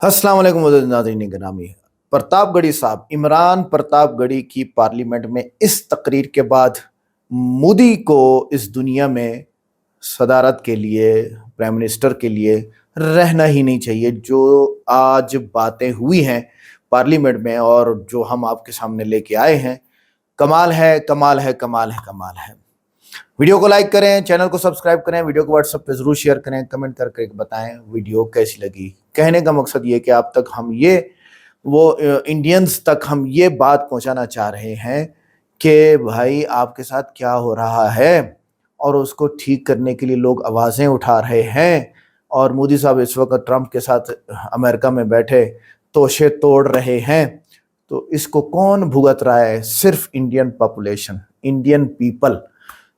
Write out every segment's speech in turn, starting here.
अस्सलाम वालेकुम नाज़रीन गिरामी। प्रतापगढ़ी साहब इमरान प्रतापगढ़ी की पार्लियामेंट में इस तकरीर के बाद मोदी को इस दुनिया में सदारत के लिए, प्राइम मिनिस्टर के लिए रहना ही नहीं चाहिए। जो आज बातें हुई हैं पार्लियामेंट में और जो हम आपके सामने लेके आए हैं, कमाल है, कमाल है, कमाल है, कमाल है। वीडियो को लाइक करें, चैनल को सब्सक्राइब करें, वीडियो को व्हाट्सएप पे जरूर शेयर करें, कमेंट करके बताएं वीडियो कैसी लगी। कहने का मकसद ये कि आप तक हम ये इंडियंस तक हम ये बात पहुंचाना चाह रहे हैं कि भाई आपके साथ क्या हो रहा है और उसको ठीक करने के लिए लोग आवाज़ें उठा रहे हैं। और मोदी साहब इस वक्त ट्रंप के साथ अमेरिका में बैठे तोशे तोड़ रहे हैं, तो इसको कौन भुगत रहा है? सिर्फ इंडियन पॉपुलेशन, इंडियन पीपल,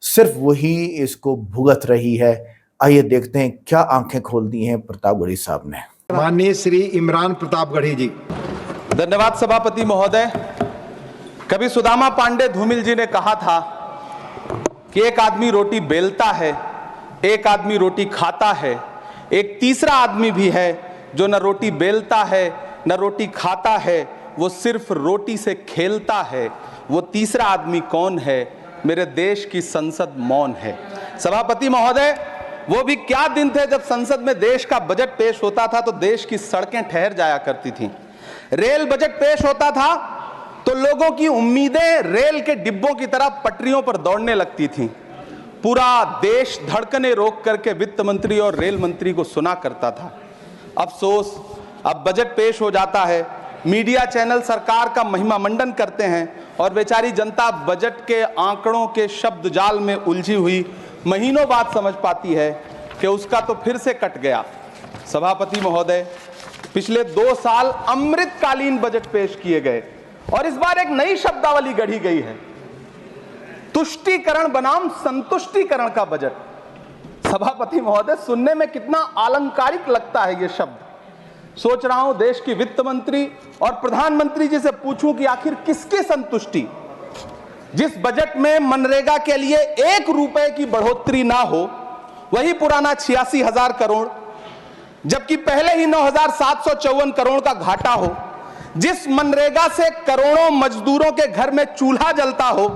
सिर्फ वही इसको भुगत रही है। आइए देखते हैं क्या आंखें खोल दी हैं प्रतापगढ़ी साहब ने। माननीय श्री इमरान प्रतापगढ़ी जी। धन्यवाद सभापति महोदय। कभी सुदामा पांडे धूमिल जी ने कहा था कि एक आदमी रोटी बेलता है, एक आदमी रोटी खाता है, एक तीसरा आदमी भी है जो न रोटी बेलता है न रोटी खाता है, वो सिर्फ रोटी से खेलता है। वो तीसरा आदमी कौन है? मेरे देश की संसद मौन है। सभापति महोदय, वो भी क्या दिन थे जब संसद में देश का बजट पेश होता था तो देश की सड़कें ठहर जाया करती थीं। रेल बजट पेश होता था तो लोगों की उम्मीदें रेल के डिब्बों की तरह पटरियों पर दौड़ने लगती थीं। पूरा देश धड़कने रोक करके वित्त मंत्री और रेल मंत्री को सुना करता था। अफसोस, अब बजट पेश हो जाता है, मीडिया चैनल सरकार का महिमा मंडन करते हैं और बेचारी जनता बजट के आंकड़ों के शब्द जाल में उलझी हुई महीनों बाद समझ पाती है कि उसका तो फिर से कट गया। सभापति महोदय, पिछले 2 साल अमृतकालीन बजट पेश किए गए और इस बार एक नई शब्दावली गढ़ी गई है, तुष्टीकरण बनाम संतुष्टीकरण का बजट। सभापति महोदय, सुनने में कितना अलंकारिक लगता है ये शब्द। सोच रहा हूं देश की वित्त मंत्री और प्रधानमंत्री जी से पूछूं कि आखिर किसकी संतुष्टि? जिस बजट में मनरेगा के लिए 1 रुपए की बढ़ोतरी ना हो, वही पुराना 86,000 करोड़, जबकि पहले ही 9,754 करोड़ का घाटा हो, जिस मनरेगा से करोड़ों मजदूरों के घर में चूल्हा जलता हो,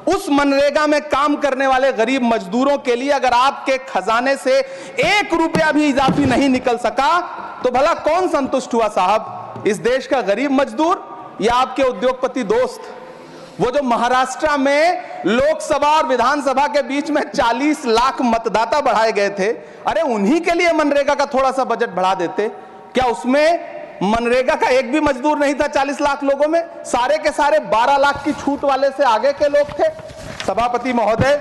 उस मनरेगा में काम करने वाले गरीब मजदूरों के लिए अगर आपके खजाने से 1 रुपया भी इजाफी नहीं निकल सका तो भला कौन संतुष्ट हुआ साहब? इस देश का गरीब मजदूर या आपके उद्योगपति दोस्त? वो जो महाराष्ट्र में लोकसभा और विधानसभा के बीच में 40 लाख मतदाता बढ़ाए गए थे, अरे उन्हीं के लिए मनरेगा का थोड़ा सा बजट बढ़ा देते। क्या उसमें मनरेगा का एक भी मजदूर नहीं था 40 लाख लोगों में? सारे के सारे 12 लाख की छूट वाले से आगे के लोग थे। सभापति महोदय,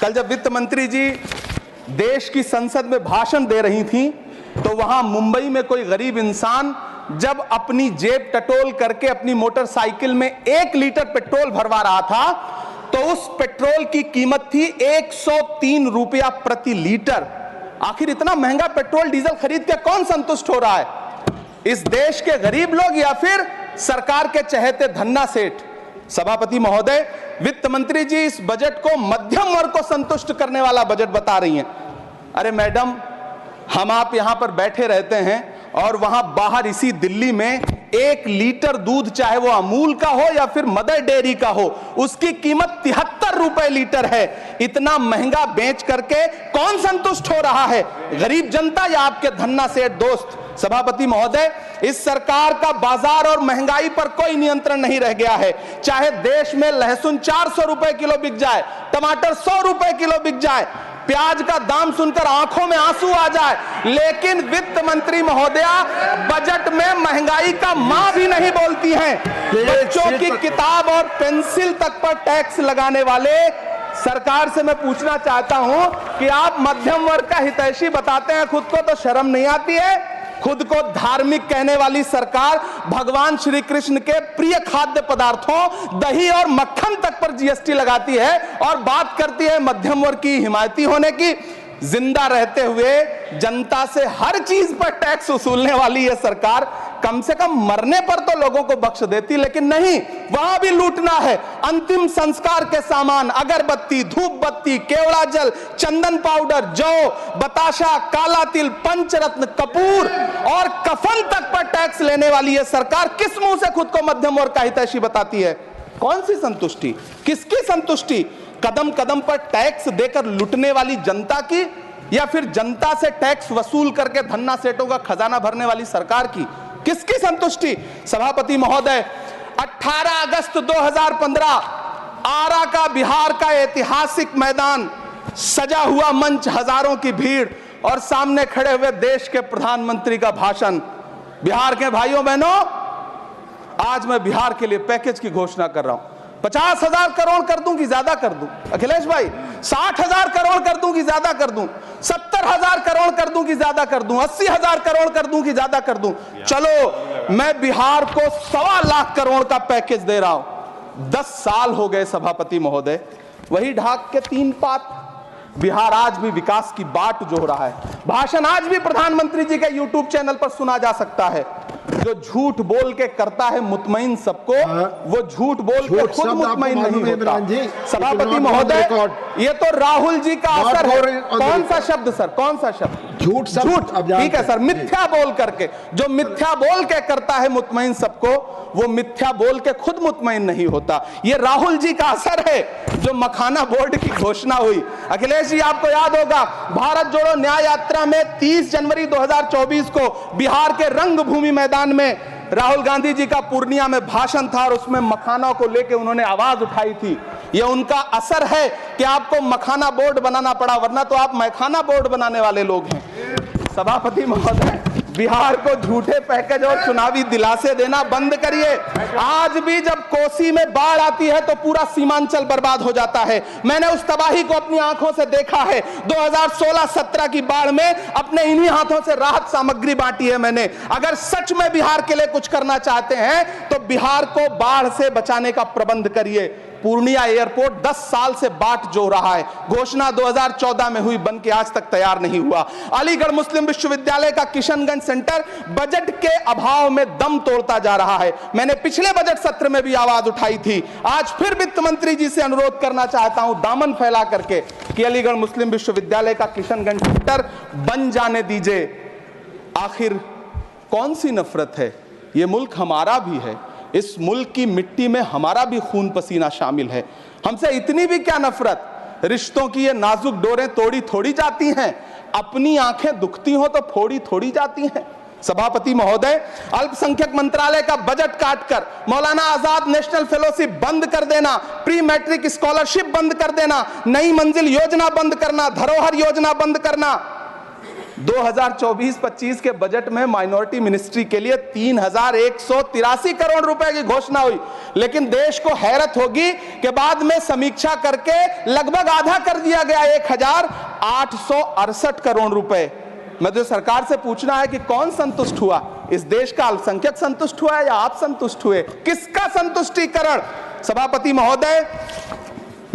कल जब वित्त मंत्री जी देश की संसद में भाषण दे रही थी तो वहां मुंबई में कोई गरीब इंसान जब अपनी जेब टटोल करके अपनी मोटरसाइकिल में 1 लीटर पेट्रोल भरवा रहा था तो उस पेट्रोल की कीमत थी 103 रुपया प्रति लीटर। आखिर इतना महंगा पेट्रोल डीजल खरीद के कौन संतुष्ट हो रहा है? इस देश के गरीब लोग या फिर सरकार के चहेते धन्ना सेठ? सभापति महोदय, वित्त मंत्री जी इस बजट को मध्यम वर्ग को संतुष्ट करने वाला बजट बता रही हैं। अरे मैडम, हम आप यहां पर बैठे रहते हैं और वहां बाहर इसी दिल्ली में 1 लीटर दूध, चाहे वो अमूल का हो या फिर मदर डेयरी का हो, उसकी कीमत 73 रुपए लीटर है। इतना महंगा बेच करके कौन संतुष्ट हो रहा है? गरीब जनता या आपके धन्ना सेठ दोस्त? सभापति महोदय, इस सरकार का बाजार और महंगाई पर कोई नियंत्रण नहीं रह गया है। चाहे देश में लहसुन 400 रुपए किलो बिक जाए, टमाटर 100 रुपए किलो बिक जाए, प्याज का दाम सुनकर आंखों में आंसू आ जाए, लेकिन वित्त मंत्री महोदया बजट में महंगाई का मां भी नहीं बोलती हैं। बच्चों की किताब और पेंसिल तक पर टैक्स लगाने वाले सरकार से मैं पूछना चाहता हूं कि आप मध्यम वर्ग का हितैषी बताते हैं, खुद को तो शर्म नहीं आती है? खुद को धार्मिक कहने वाली सरकार भगवान श्री कृष्ण के प्रिय खाद्य पदार्थों दही और मक्खन तक पर जीएसटी लगाती है और बात करती है मध्यम वर्ग की हिमायती होने की। जिंदा रहते हुए जनता से हर चीज पर टैक्स वसूलने वाली यह सरकार कम से कम मरने पर तो लोगों को बख्श देती, लेकिन नहीं, वहां भी लूटना है। अंतिम संस्कार के सामान, अगरबत्ती, धूप बत्ती, केवड़ा जल, चंदन पाउडर, जौ, बताशा, काला तिल, पंचरत्न, कपूर और कफन तक पर टैक्स लेने वाली यह सरकार किस मुंह से खुद को मध्यम वर्ग का हितैषी बताती है? कौन सी संतुष्टि, किसकी संतुष्टि? कदम कदम पर टैक्स देकर लूटने वाली जनता की, या फिर जनता से टैक्स वसूल करके धन्ना सेठों का खजाना भरने वाली सरकार की? किसकी संतुष्टि? सभापति महोदय, 18 अगस्त 2015 आरा का बिहार का ऐतिहासिक मैदान, सजा हुआ मंच, हजारों की भीड़ और सामने खड़े हुए देश के प्रधानमंत्री का भाषण। बिहार के भाइयों बहनों, आज मैं बिहार के लिए पैकेज की घोषणा कर रहा हूं। 50,000 करोड़ कर दूं कि ज्यादा कर दूं? अखिलेश भाई, 60,000 करोड़ कर दूं कि ज्यादा कर दूं? 70,000 करोड़ कर दूं कि ज्यादा कर दूं? 80,000 करोड़ कर दूं कि ज्यादा कर दूं? चलो, मैं बिहार को 1.25 लाख करोड़ का पैकेज दे रहा हूं। 10 साल हो गए सभापति महोदय, वही ढाक के 3 पात। बिहार आज भी विकास की बाट जोह रहा है। भाषण आज भी प्रधानमंत्री जी के यूट्यूब चैनल पर सुना जा सकता है। जो झूठ बोल के करता है मुतमईन सबको, वो झूठ बोल के खुद मुतमईन नहीं होता। सभापति महोदय, ये तो राहुल जी का असर है। कौन सा शब्द सर, कौन सा शब्द? झूठ। ठीक है सर, मिथ्या बोल करके, जो मिथ्या बोल के करता है मुतमईन सबको, वो मिथ्या बोल के खुद मुतमईन नहीं होता। ये राहुल जी का असर है। जो मखाना बोर्ड की घोषणा हुई, अखिलेश जी आपको याद होगा, भारत जोड़ो न्याय यात्रा में 30 जनवरी 2024 को बिहार के रंगभूमि मैदान में राहुल गांधी जी का पूर्णिया में भाषण था और उसमें मखाना को लेकर उन्होंने आवाज उठाई थी। यह उनका असर है कि आपको मखाना बोर्ड बनाना पड़ा, वरना तो आप मैखाना बोर्ड बनाने वाले लोग हैं। सभापति महोदय, बिहार को झूठे पैकेज और चुनावी दिलासे देना बंद करिए। आज भी जब कोसी में बाढ़ आती है तो पूरा सीमांचल बर्बाद हो जाता है। मैंने उस तबाही को अपनी आंखों से देखा है। 2016-17 की बाढ़ में अपने इन्हीं हाथों से राहत सामग्री बांटी है मैंने। अगर सच में बिहार के लिए कुछ करना चाहते हैं तो बिहार को बाढ़ से बचाने का प्रबंध करिए। पूर्णिया एयरपोर्ट 10 साल से बाट जो रहा है, घोषणा 2014 में हुई, बन के आज तक तैयार नहीं हुआ। अलीगढ़ मुस्लिम विश्वविद्यालय का किशनगंज सेंटर बजट के अभाव में दम तोड़ता जा रहा है। मैंने पिछले बजट सत्र में भी आवाज उठाई थी। आज फिर वित्त मंत्री जी से अनुरोध करना चाहता हूं, दामन फैला करके, कि अलीगढ़ मुस्लिम विश्वविद्यालय का किशनगंज सेंटर बन जाने दीजिए। आखिर कौन सी नफरत है? यह मुल्क हमारा भी है। इस मुल्क की मिट्टी में हमारा भी खून पसीना शामिल है। हमसे इतनी भी क्या नफरत? रिश्तों की ये नाजुक डोरें तोड़ी थोड़ी जाती हैं। अपनी आंखें दुखती हो तो फोड़ी थोड़ी जाती हैं। सभापति महोदय, अल्पसंख्यक मंत्रालय का बजट काटकर मौलाना आजाद नेशनल फेलोशिप बंद कर देना, प्री मैट्रिक स्कॉलरशिप बंद कर देना, नई मंजिल योजना बंद करना, धरोहर योजना बंद करना। 2024-25 के बजट में माइनॉरिटी मिनिस्ट्री के लिए 3,183 करोड़ रुपए की घोषणा हुई, लेकिन देश को हैरत होगी कि बाद में समीक्षा करके लगभग आधा कर दिया गया, 1,868 करोड़ रुपए। मैं तो सरकार से पूछना है कि कौन संतुष्ट हुआ? इस देश का अल्पसंख्यक संतुष्ट हुआ या आप संतुष्ट हुए? किसका संतुष्टिकरण? सभापति महोदय,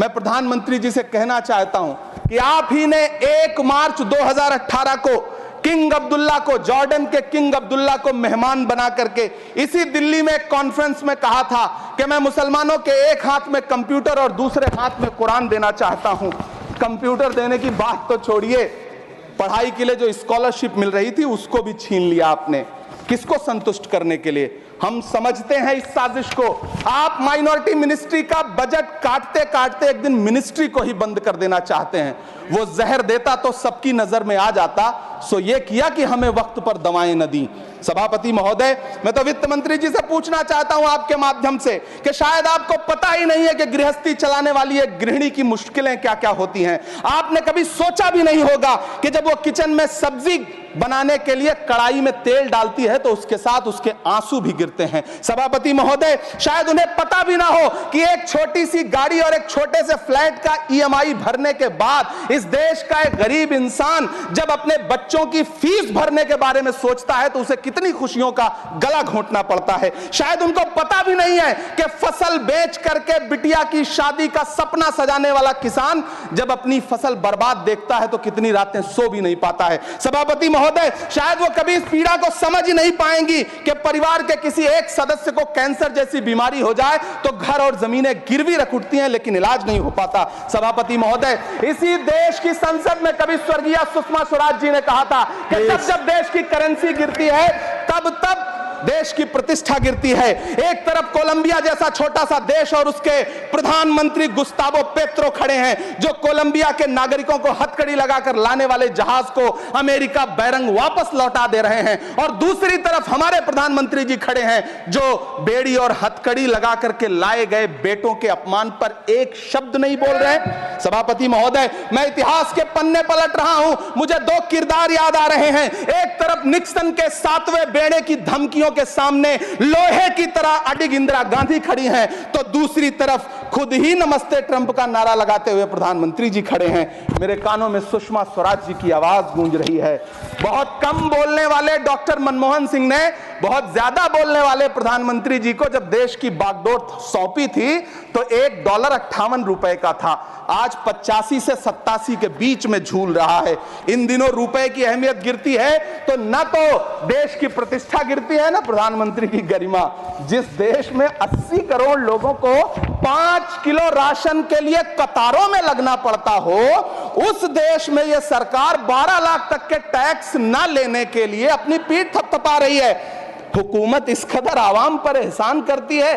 मैं प्रधानमंत्री जी से कहना चाहता हूं कि आप ही ने 1 मार्च 2018 को किंग अब्दुल्ला को, जॉर्डन के किंग अब्दुल्ला को मेहमान बना करके इसी दिल्ली में एक कॉन्फ्रेंस में कहा था कि मैं मुसलमानों के एक हाथ में कंप्यूटर और दूसरे हाथ में कुरान देना चाहता हूं। कंप्यूटर देने की बात तो छोड़िए, पढ़ाई के लिए जो स्कॉलरशिप मिल रही थी उसको भी छीन लिया आपने। किसको संतुष्ट करने के लिए? हम समझते हैं इस साजिश को। आप माइनॉरिटी मिनिस्ट्री का बजट काटते काटते एक दिन मिनिस्ट्री को ही बंद कर देना चाहते हैं। वो जहर देता तो सबकी नजर में आ जाता, सो ये किया कि हमें वक्त पर दवाएं न दी। सभापति महोदय, मैं तो वित्त मंत्री जी से पूछना चाहता हूं आपके माध्यम से कि शायद आपको पता ही नहीं है कि गृहस्थी चलाने वाली एक गृहिणी की मुश्किलें क्या क्या होती हैं। आपने कभी सोचा भी नहीं होगा कि जब वो किचन में सब्जी बनाने के लिए कढ़ाई में तेल डालती है तो उसके साथ उसके आंसू भी गिरते हैं। सभापति महोदय, शायद उन्हें पता भी ना हो कि एक छोटी सी गाड़ी और एक छोटे से फ्लैट का EMI भरने के बाद इस देश का एक गरीब इंसान जब अपने बच्चों की फीस भरने के बारे में सोचता है तो उसे कितनी खुशियों का गला घोंटना पड़ता है। शायद उनको पता भी नहीं है कि फसल बेच करके बिटिया की शादी का सपना सजाने वाला किसान जब अपनी फसल बर्बाद देखता है तो कितनी रातें सो भी नहीं पाता है। सभापति महोदय, शायद वो कभी इस पीड़ा को समझ ही नहीं पाएंगी कि परिवार के किसी एक सदस्य को कैंसर जैसी बीमारी हो जाए तो घर और जमीनें गिरवी रख उठती हैं, लेकिन इलाज नहीं हो पाता। सभापति महोदय, इसी देश की संसद में कभी स्वर्गीय सुषमा स्वराज जी ने कहा था कि जब देश की करेंसी गिरती है तब देश की प्रतिष्ठा गिरती है। एक तरफ कोलंबिया जैसा छोटा सा देश और उसके प्रधानमंत्री गुस्तावो पेत्रो खड़े हैं, जो कोलंबिया के नागरिकों को हथकड़ी लगाकर लाने वाले जहाज को अमेरिका बैरंग वापस लौटा दे रहे हैं, और दूसरी तरफ हमारे प्रधानमंत्री जी खड़े हैं जो बेड़ी और हथकड़ी लगा करके लाए गए बेटों के अपमान पर एक शब्द नहीं बोल रहे। सभापति महोदय, मैं इतिहास के पन्ने पलट रहा हूं, मुझे दो किरदार याद आ रहे हैं। एक तरफ निक्सन के 7वें बेड़े की धमकियों के सामने लोहे की तरह अडिग इंदिरा गांधी खड़ी हैं, तो दूसरी तरफ खुद ही नमस्ते ट्रंप का नारा लगाते हुए प्रधानमंत्री जी खड़े हैं। मेरे कानों में सुषमा स्वराज जी की आवाज गूंज रही है। बहुत कम बोलने वाले डॉक्टर मनमोहन सिंह ने बहुत ज्यादा बोलने वाले प्रधानमंत्री जी को जब देश की बागडोर सौंपी थी तो $1.58 का था, आज 85 से 87 के बीच में झूल रहा है। इन दिनों रुपए की अहमियत गिरती है तो न तो देश की प्रतिष्ठा गिरती है, ना प्रधानमंत्री की गरिमा। जिस देश में 80 करोड़ लोगों को 5 किलो राशन के लिए कतारों में लगना पड़ता हो, उस देश में यह सरकार 12 लाख तक के टैक्स न लेने के लिए अपनी पीठ थपथपा रही है। हुकूमत इस कदर आवाम पर एहसान करती है,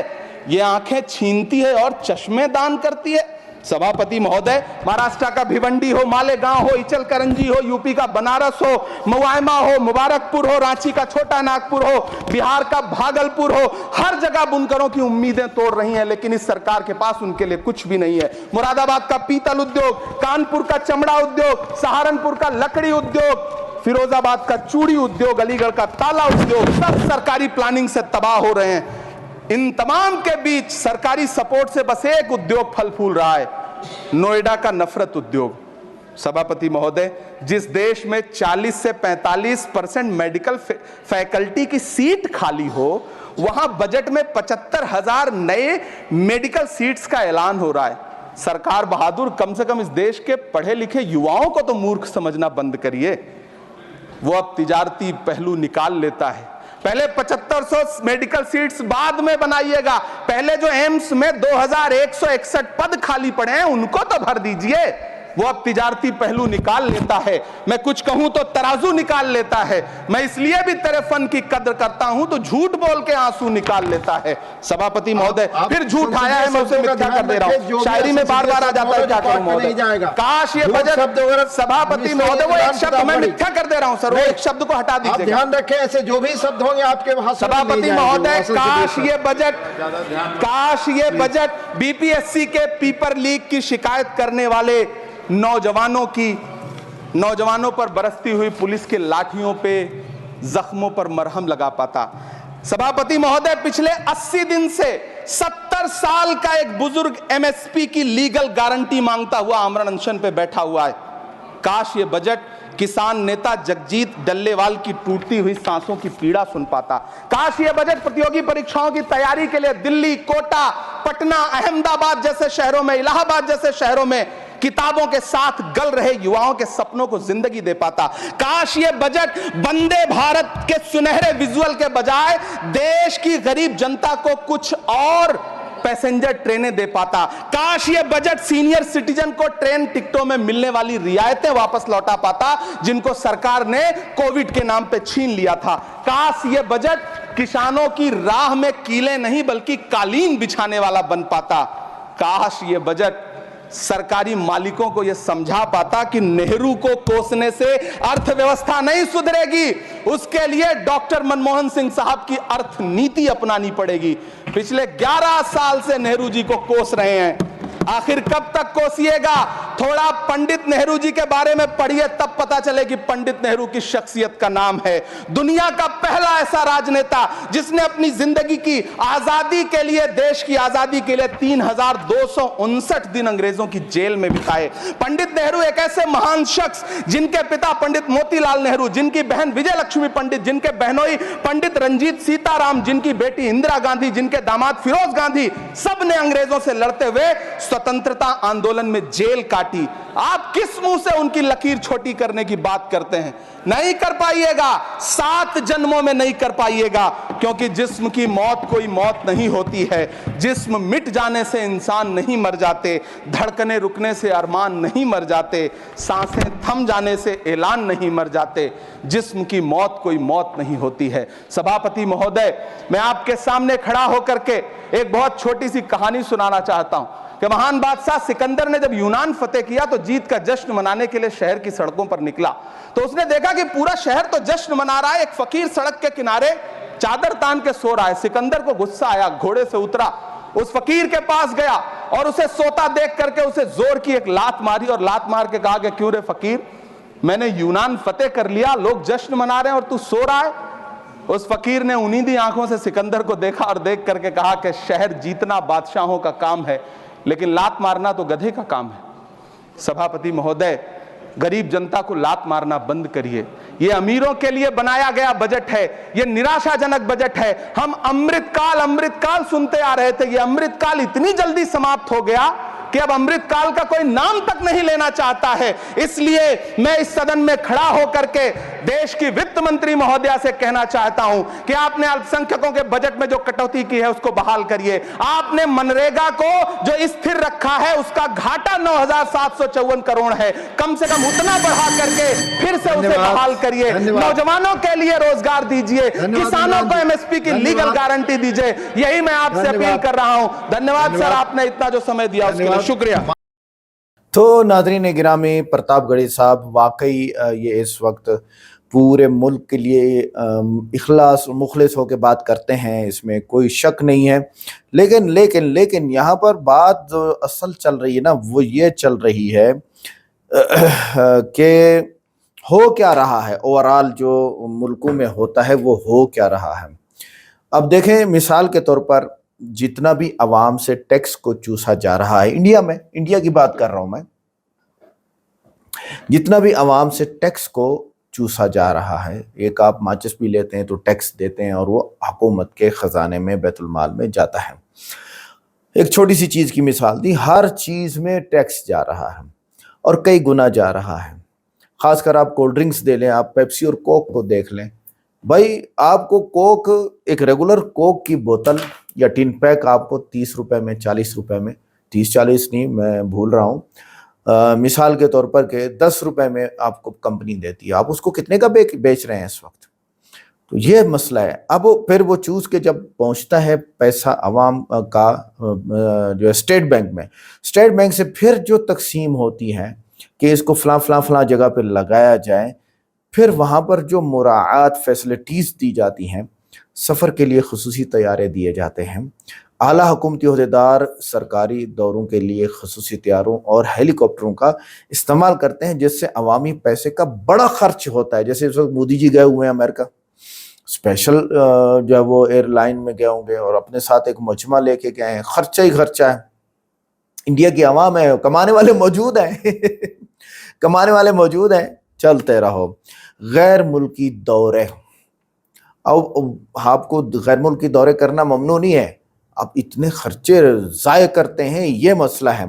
ये आंखें छीनती है और चश्मे दान करती है। सभापति महोदय, महाराष्ट्र का भिवंडी हो, मालेगांव हो, इचल करंजी हो, यूपी का बनारस हो, मुआयमा हो, मुबारकपुर हो, रांची का छोटा नागपुर हो, बिहार का भागलपुर हो, हर जगह बुनकरों की उम्मीदें तोड़ रही हैं, लेकिन इस सरकार के पास उनके लिए कुछ भी नहीं है। मुरादाबाद का पीतल उद्योग, कानपुर का चमड़ा उद्योग, सहारनपुर का लकड़ी उद्योग, फिरोजाबाद का चूड़ी उद्योग, अलीगढ़ का ताला उद्योग, सब सरकारी प्लानिंग से तबाह हो रहे हैं। इन तमाम के बीच सरकारी सपोर्ट से बस एक उद्योग फल फूल रहा है, नोएडा का नफरत उद्योग। सभापति महोदय, जिस देश में 40 से 45% मेडिकल फैकल्टी की सीट खाली हो, वहां बजट में 75,000 नए मेडिकल सीट्स का ऐलान हो रहा है। सरकार बहादुर, कम से कम इस देश के पढ़े लिखे युवाओं को तो मूर्ख समझना बंद करिए। वो अब तिजारती पहलू निकाल लेता है। पहले 7500 मेडिकल सीट्स बाद में बनाइएगा, पहले जो एम्स में 2161 पद खाली पड़े हैं उनको तो भर दीजिए। वो अब तिजारती पहलू निकाल लेता है, मैं कुछ कहूं तो तराजू निकाल लेता है। मैं इसलिए भी तेरे फन की कद्र करता हूं तो झूठ बोल के आंसू निकाल लेता है। सभापति महोदय, फिर झूठ आया है, मैं उसे मिथ्या कर दे रहा हूं। शायरी में बार बार आ जाता है, क्या करूं महोदय। काश ये बजट, सभापति महोदय, वो एक शब्द मैं मिथ्या कर दे रहा हूं सर, वो एक शब्द को हटा दीजिए। ध्यान रखें, ऐसे जो भी शब्द होंगे आपके वहां। सभापति महोदय, काश ये बजट बीपीएससी के पेपर लीक की शिकायत करने वाले नौजवानों पर बरसती हुई पुलिस के लाठियों पे, जख्मों पर मरहम लगा पाता। सभापति महोदय, पिछले 80 दिन से 70 साल का एक बुजुर्ग एमएसपी की लीगल गारंटी मांगता हुआ आमरण अनशन पे बैठा हुआ है। काश ये बजट किसान नेता जगजीत डल्लेवाल की टूटती हुई सांसों की पीड़ा सुन पाता। काश ये बजट प्रतियोगी परीक्षाओं की तैयारी के लिए दिल्ली, कोटा, पटना, अहमदाबाद जैसे शहरों में, इलाहाबाद जैसे शहरों में किताबों के साथ गल रहे युवाओं के सपनों को जिंदगी दे पाता। काश ये बजट वंदे भारत के सुनहरे विजुअल के बजाय देश की गरीब जनता को कुछ और पैसेंजर ट्रेनें दे पाता। काश ये बजट सीनियर सिटीजन को ट्रेन टिकटों में मिलने वाली रियायतें वापस लौटा पाता, जिनको सरकार ने कोविड के नाम पे छीन लिया था। काश ये बजट किसानों की राह में कीले नहीं बल्कि कालीन बिछाने वाला बन पाता। काश ये बजट सरकारी मालिकों को यह समझा पाता कि नेहरू को कोसने से अर्थव्यवस्था नहीं सुधरेगी, उसके लिए डॉक्टर मनमोहन सिंह साहब की अर्थ नीति अपनानी पड़ेगी। पिछले 11 साल से नेहरू जी को कोस रहे हैं, आखिर कब तक कोसिएगा? थोड़ा पंडित नेहरू जी के बारे में पढ़िए, तब पता चले कि पंडित नेहरू की शख्सियत का नाम है। दुनिया का पहला ऐसा राजनेता जिसने अपनी जिंदगी की आजादी के लिए, देश की आजादी के लिए 3259 दिन अंग्रेजों की जेल में बिताए। पंडित नेहरू एक ऐसे महान शख्स जिनके पिता पंडित मोतीलाल नेहरू, जिनकी बहन विजय लक्ष्मी पंडित, जिनके बहनोई पंडित रंजीत सीताराम, जिनकी बेटी इंदिरा गांधी, जिनके दामाद फिरोज गांधी, सब ने अंग्रेजों से लड़ते हुए स्वतंत्रता आंदोलन में जेल काटी, आप किस मुंह से उनकी लकीर छोटी करने की बात करते हैं? नहीं कर पाइएगा, 7 जन्मों में नहीं कर पाइएगा, क्योंकि जिस्म की मौत कोई मौत नहीं होती है। जिस्म मिट जाने से इंसान नहीं मर जाते, धड़कने रुकने से अरमान नहीं मर जाते, सांसें थम जाने से ऐलान नहीं मर जाते। जिस्म की मौत कोई मौत नहीं होती है। सभापति महोदय, मैं आपके सामने खड़ा होकर के एक बहुत छोटी सी कहानी सुनाना चाहता हूं कि महान बादशाह सिकंदर ने जब यूनान फतेह किया तो जीत का जश्न मनाने के लिए शहर की सड़कों पर निकला। तो उसने देखा कि पूरा शहर तो जश्न मना रहा है, एक फकीर सड़क के किनारे चादर तान के सो रहा है। सिकंदर को गुस्सा आया, घोड़े से उतरा, उस फकीर के पास गया और उसे सोता देख करके उसे जोर की एक लात मारी और लात मार के कहा कि क्यों रे फकीर, मैंने यूनान फतेह कर लिया, लोग जश्न मना रहे हैं और तू सो रहा है। उस फकीर ने उन्नीदी आंखों से सिकंदर को देखा और देख करके कहा कि शहर जीतना बादशाहों का काम है, लेकिन लात मारना तो गधे का काम है। सभापति महोदय, गरीब जनता को लात मारना बंद करिए। ये अमीरों के लिए बनाया गया बजट है, ये निराशाजनक बजट है। हम अमृतकाल सुनते आ रहे थे, ये अमृतकाल इतनी जल्दी समाप्त हो गया कि अब अमृतकाल का कोई नाम तक नहीं लेना चाहता है। इसलिए मैं इस सदन में खड़ा होकर के देश की वित्त मंत्री महोदया से कहना चाहता हूं कि आपने अल्पसंख्यकों के बजट में जो कटौती की है उसको बहाल करिए। आपने मनरेगा को जो स्थिर रखा है उसका घाटा 9,754 करोड़ है, कम से कम उतना बढ़ा करके फिर से उसे बहाल करिए। नौजवानों के लिए रोजगार दीजिए, किसानों को एमएसपी की लीगल गारंटी दीजिए। यही मैं आपसे अपील कर रहा हूं। धन्यवाद सर, आपने इतना जो समय दिया उसके लिए शुक्रिया। तो नाज़रीन गिरामी, प्रतापगढ़ी साहब वाकई ये इस वक्त पूरे मुल्क के लिए इखलास और मुखलिस होकर बात करते हैं, इसमें कोई शक नहीं है। लेकिन यहाँ पर बात जो असल चल रही है ना, वो ये चल रही है कि हो क्या रहा है, ओवरऑल जो मुल्कों में होता है वो हो क्या रहा है। अब देखें, मिसाल के तौर पर जितना भी अवाम से टैक्स को चूसा जा रहा है, इंडिया में, इंडिया की बात कर रहा हूं मैं, जितना भी अवाम से टैक्स को चूसा जा रहा है, एक आप माचिस भी लेते हैं तो टैक्स देते हैं और वो हुकूमत के खजाने में, बैतुल माल में जाता है। एक छोटी सी चीज की मिसाल दी, हर चीज में टैक्स जा रहा है और कई गुना जा रहा है। खासकर आप कोल्ड ड्रिंक्स दे लें, आप पेप्सी और कोक को देख लें, भाई आपको कोक, एक रेगुलर कोक की बोतल या टिन पैक आपको 30 रुपए में, 40 रुपए में, 30-40 नहीं, मैं भूल रहा हूँ, मिसाल के तौर पर के 10 रुपए में आपको कंपनी देती है। आप उसको कितने का बेच रहे हैं इस वक्त? तो ये मसला है। अब फिर वो चूस के जब पहुंचता है पैसा अवाम का जो स्टेट बैंक में, स्टेट बैंक से फिर जो तकसीम होती है कि इसको फला जगह पर लगाया जाए, फिर वहाँ पर जो मुराआत फैसिलिटीज़ दी जाती हैं, सफ़र के लिए खुसूसी तैयारे दिए जाते हैं, आला हुकूमती ओहदेदार सरकारी दौरों के लिए खुसूसी तैयारों और हेलीकॉप्टरों का इस्तेमाल करते हैं, जिससे अवामी पैसे का बड़ा खर्च होता है। जैसे इस वक्त मोदी जी गए हुए हैं अमेरिका, स्पेशल जो है वो एयरलाइन में गए होंगे और अपने साथ एक मजमा लेके गए हैं, खर्चा ही खर्चा है। इंडिया की आवाम है, कमाने वाले मौजूद हैं कमाने वाले मौजूद हैं, चलते रहो। गैर मुल्की दौरे, अब आपको गैर मुल्की दौरे करना ममनू नहीं है, आप इतने खर्चे ज़ाय करते हैं, ये मसला है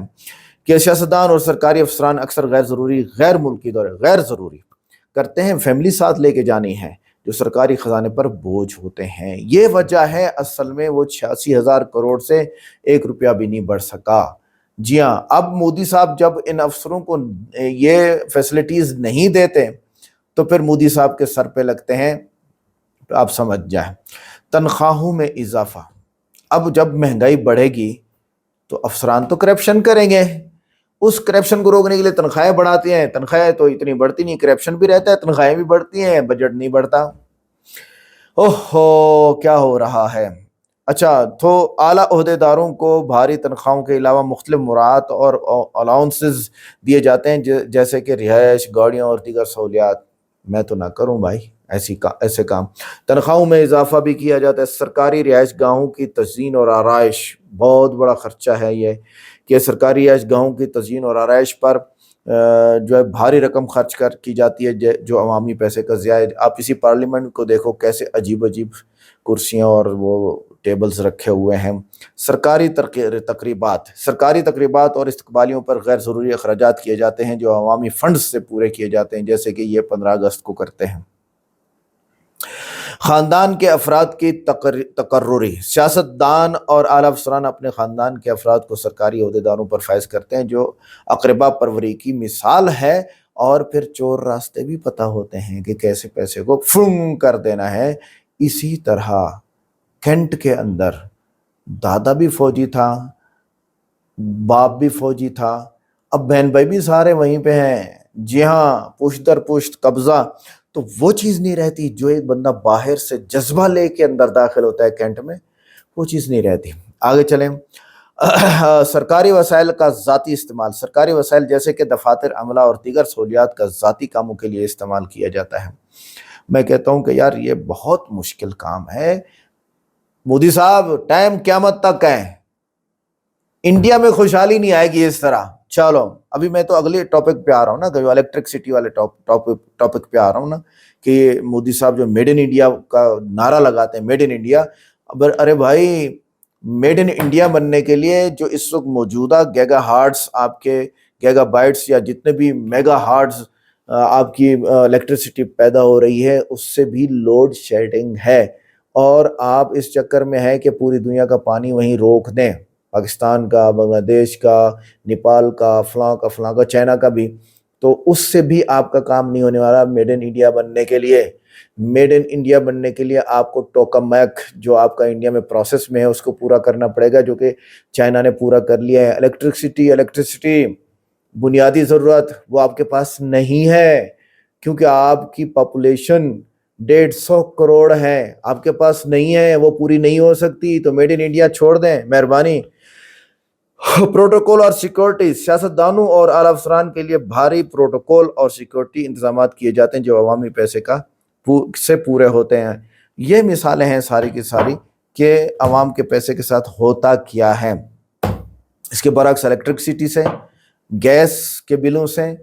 कि सियासतदान और सरकारी अफसरान अक्सर गैर मुल्की दौरे गैर ज़रूरी करते हैं, फैमिली साथ लेके जानी है, जो सरकारी ख़जाने पर बोझ होते हैं। ये वजह है असल में वो 86,000 करोड़ से 1 रुपया भी नहीं बढ़ सका। जी हाँ, अब मोदी साहब जब इन अफसरों को ये फैसिलिटीज़ नहीं देते तो फिर मोदी साहब के सर पे लगते हैं, आप समझ जाएं। तनख्वाहों में इजाफा, अब जब महंगाई बढ़ेगी तो अफसरान तो करप्शन करेंगे, उस करप्शन को रोकने के लिए तनख्वाहें बढ़ाते हैं। तनख्वाहें तो इतनी बढ़ती नहीं, करप्शन भी रहता है, तनख्वाहें भी बढ़ती हैं, बजट नहीं बढ़ता। ओहो, क्या हो रहा है। अच्छा, तो आला ओहदेदारों को भारी तनख्वाहों के अलावा मुख्तलिफ मुराद और अलाउंसेस दिए जाते हैं, जैसे कि रिहाइश, गाड़ियाँ और दीगर सहूलियात। मैं तो ना करूं भाई ऐसे काम। तनख्वाहों में इजाफा भी किया जाता है। सरकारी रिहाइश गाहों की तज़यीन और आराइश, बहुत बड़ा खर्चा है ये कि सरकारी रिहाइश गाहों की तज़यीन और आराइश पर जो है भारी रकम खर्च कर की जाती है, जो अवामी पैसे का ज़ाया। आप इसी पार्लियामेंट को देखो कैसे अजीब अजीब कुर्सियां और वो टेबल्स रखे हुए हैं। सरकारी तकरीबात और इस्तकबालियों पर गैर ज़रूरी अखराजात किए जाते हैं जो अवामी फंड्स से पूरे किए जाते हैं, जैसे कि ये 15 अगस्त को करते हैं। ख़ानदान के अफराद की तकर्रुरी, सियासतदान और आला अफसरान अपने ख़ानदान के अफराद को सरकारी अहदेदारों पर फैज करते हैं, जो अकरबा परवरी की मिसाल है। और फिर चोर रास्ते भी पता होते हैं कि कैसे पैसे को फुंग कर देना है। इसी तरह कैंट के अंदर दादा भी फौजी था, बाप भी फौजी था, अब बहन भाई भी सारे वहीं पे हैं। जी हाँ, पुश्त दर पुश्त कब्जा। तो वो चीज़ नहीं रहती जो एक बंदा बाहर से जज्बा लेके अंदर दाखिल होता है कैंट में, वो चीज़ नहीं रहती। आगे चलें। सरकारी वसाइल का ज़ाती इस्तेमाल, सरकारी वसाइल जैसे कि दफातर अमला और दीगर सहूलियात का ज़ाती कामों के लिए इस्तेमाल किया जाता है। मैं कहता हूँ कि यार ये बहुत मुश्किल काम है। मोदी साहब, टाइम क़यामत तक है, इंडिया में खुशहाली नहीं आएगी इस तरह। चलो अभी मैं तो अगले टॉपिक पे आ रहा हूँ ना, जो इलेक्ट्रिसिटी वाले टॉपिक पे आ रहा हूँ ना, कि मोदी साहब जो मेड इन इंडिया का नारा लगाते हैं, मेड इन इंडिया। अब अरे भाई, मेड इन इंडिया बनने के लिए जो इस वक्त मौजूदा गैगा हार्ट्स, आपके गैगा बाइट्स या जितने भी मेगा हार्ट्स आपकी इलेक्ट्रिसिटी पैदा हो रही है, उससे भी लोड शेडिंग है। और आप इस चक्कर में है कि पूरी दुनिया का पानी वहीं रोक दें, पाकिस्तान का, बांग्लादेश का, नेपाल का, फलां का, चाइना का भी। तो उससे भी आपका काम नहीं होने वाला मेड इन इंडिया बनने के लिए। मेड इन इंडिया बनने के लिए आपको टोकामैक जो आपका इंडिया में प्रोसेस में है उसको पूरा करना पड़ेगा, जो कि चाइना ने पूरा कर लिया है। इलेक्ट्रिसिटी बुनियादी ज़रूरत वो आपके पास नहीं है, क्योंकि आपकी पॉपुलेशन 150 करोड़ है, आपके पास नहीं है, वो पूरी नहीं हो सकती। तो मेड इन इंडिया छोड़ दें मेहरबानी। प्रोटोकॉल और सिक्योरिटी, सियासतदानों और आला अफसरान के लिए भारी प्रोटोकॉल और सिक्योरिटी इंतजाम किए जाते हैं जो अवामी पैसे का से पूरे होते हैं। ये मिसालें हैं सारी की सारी कि अवाम के पैसे के साथ होता क्या है। इसके बरक्स इलेक्ट्रिसिटी से, गैस के बिलों से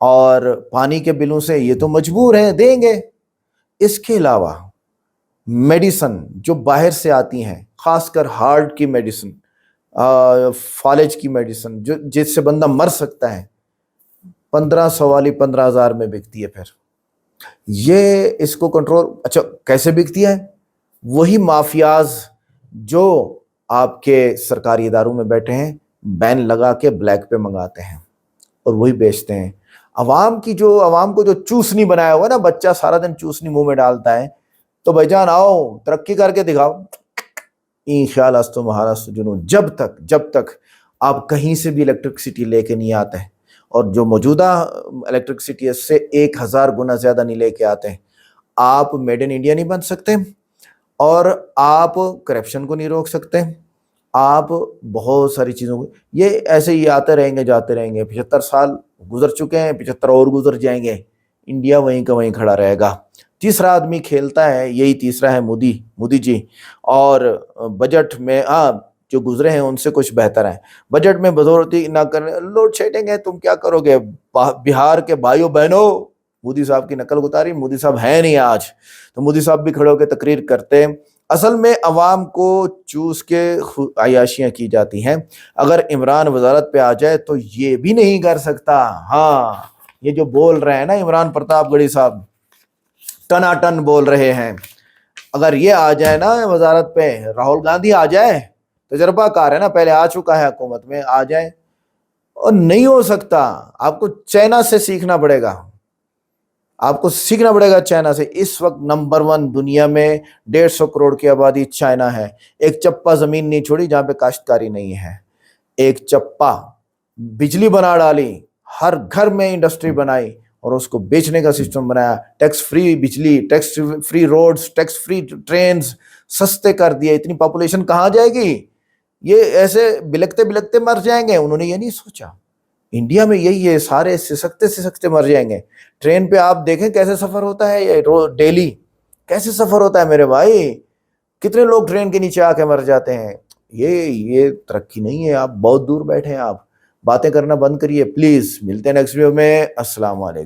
और पानी के बिलों से ये तो मजबूर हैं, देंगे। इसके अलावा मेडिसन जो बाहर से आती हैं, खासकर हार्ट की मेडिसिन, फालिज की मेडिसिन, जो जिससे बंदा मर सकता है, 1500 वाली 15,000 में बिकती है। फिर ये इसको कंट्रोल अच्छा कैसे बिकती है? वही माफियाज जो आपके सरकारी इदारों में बैठे हैं, बैन लगा के ब्लैक पे मंगाते हैं और वही बेचते हैं। अवाम को जो चूसनी बनाया हुआ है ना, बच्चा सारा दिन चूसनी मुंह में डालता है, तो भाईजान आओ तरक्की करके दिखाओ, इंशाअल्लाह तुम्हारा जुनून। जब तक आप कहीं से भी इलेक्ट्रिसिटी लेके नहीं आते हैं, और जो मौजूदा इलेक्ट्रिसिटी से 1000 गुना ज़्यादा नहीं लेके आते हैं, आप मेड इन इंडिया नहीं बन सकते और आप करप्शन को नहीं रोक सकते। आप बहुत सारी चीज़ों को, ये ऐसे ही आते रहेंगे जाते रहेंगे। 75 साल गुजर चुके हैं, 75 और गुजर जाएंगे, इंडिया वहीं का वहीं खड़ा रहेगा। तीसरा आदमी खेलता है, यही तीसरा है मोदी जी। और बजट में जो गुजरे हैं उनसे कुछ बेहतर है। बजट में बदौलती ना करने, लोड शेडिंग है, तुम क्या करोगे? बिहार के भाइयों बहनों, मोदी साहब की नकल उतारी, मोदी साहब है नहीं आज, तो मोदी साहब भी खड़े होकर तकरीर करते हैं। असल में अवाम को चूस के अयाशियां की जाती हैं। अगर इमरान वजारत पे आ जाए तो ये भी नहीं कर सकता। हाँ, ये जो बोल रहे हैं ना इमरान प्रतापगढ़ी साहब, टनाटन बोल रहे हैं, अगर ये आ जाए ना वजारत पे, राहुल गांधी आ जाए, तजर्बाकार है ना, पहले आ चुका है हुकूमत में, आ जाए, और नहीं हो सकता। आपको चाइना से सीखना पड़ेगा, चाइना से। इस वक्त नंबर 1 दुनिया में 150 करोड़ की आबादी चाइना है। एक चप्पा जमीन नहीं छोड़ी जहां पे काश्तकारी नहीं है, एक चप्पा। बिजली बना डाली, हर घर में इंडस्ट्री बनाई और उसको बेचने का सिस्टम बनाया। टैक्स फ्री बिजली, tax free roads, tax free train सस्ते कर दिए। इतनी पॉपुलेशन कहाँ जाएगी? ये ऐसे बिलकते बिलकते मर जाएंगे। उन्होंने ये नहीं सोचा, इंडिया में यही है, सारे सिसकते मर जाएंगे। ट्रेन पे आप देखें कैसे सफर होता है, ये डेली कैसे सफर होता है मेरे भाई, कितने लोग ट्रेन के नीचे आके मर जाते हैं। ये तरक्की नहीं है। आप बहुत दूर बैठे हैं, आप बातें करना बंद करिए प्लीज। मिलते हैं नेक्स्ट वीडियो में। अस्सलाम वालेकुम।